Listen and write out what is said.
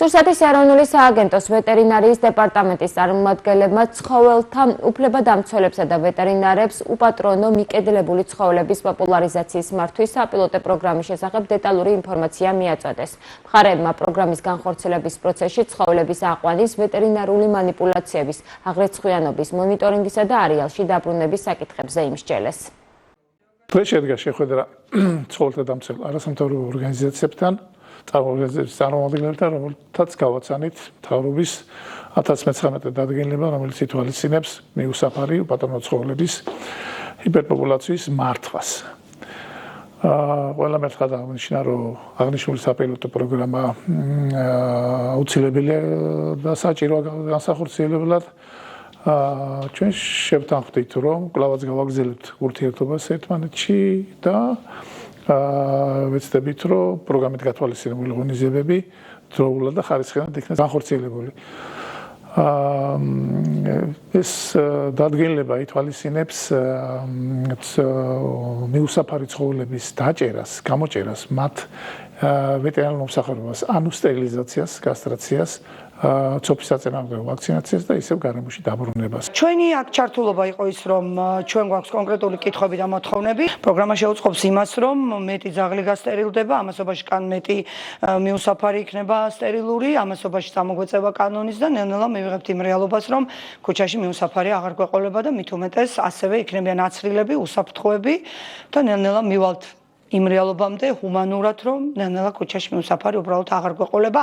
სურსათის ეროვნული სააგენტოს ვეტერინარიის დეპარტამენტის წარმომადგენლებმა ცხოველთა უფლებადამცველებსა და ვეტერინარებს უპატრონო მიკედლებული ცხოველების პოპულარიზაციის მართვის საპილოტო პროგრამის შესახებ დეტალური ინფორმაცია მიაწოდეს. მხარეებმა პროგრამის განხორციელების პროცესში ცხოველების აყვანის, ვეტერინარული მანიპულაციების, აღრეცხვიანობის, მონიტორინგისა და არეალში დაბრუნების საკითხებზე იმსჯელეს. დღეს შედგა შეხვედრა ცხოველთა დამცველ არასამთავრობო ორგანიზაციებთან, წარმომადგენლებთან, რომელთაც გავაცანით მთავრობის 2019 დადგენილება, რომელიც ითვალისწინებს მიუსაფარი უპატრონო ცხოველების ჰიპერპოპულაციის მართვას. ყველა მერცხად აღნიშნა, რომ აღნიშნული საპილოტო პროგრამა აუცილებელია და საჭიროა განსახორციელებლად. ჩვენ შევთანხმდით, რომ კვლავაც გავაგრძელებთ ურთიერთობას ერთმანეთში და ვეცდებით, რომ პროგრამით გათვალისწინებული ღონისძიებები დროულად და ხარისხიანად იქნას განხორციელებული. ეს დადგენილება ითვალისწინებს მიუსაფარი ცხოველების დაჭერას, გამოჭერას, მათ ვეტერინარულ მომსახურებას, ანუ სტერილიზაციას, კასტრაციას, ცოფის საწინააღმდეგო ვაქცინაციას და ისევ გარემოში დაბრუნებას. ჩვენი აქ ჩართულობა იყო ის, რომ ჩვენ გვაქვს კონკრეტული კითხვები და მოთხოვნები. პროგრამა შეუწყობს იმას, რომ მეტი ძაღლი გასტერილდება, ამასობაში კან მეტი მიუსაფარი იქნება სტერილური, ამასობაში წამოგვეწევა კანონის და ნელ-ნელა მივიღებთ იმ რეალობას, რომ ქუჩაში მიუსაფარი აღარ გვეყოლება და მით უმეტეს ასევე იქნებიან აცრილები, უსაფრთხოები და ნელ-ნელა მივალთ იმ რეალობამდე ჰუმანურად, რომ ნელ-ნელა ქუჩაში მიუსაფარი უბრალოდ აღარ გვეყოლება.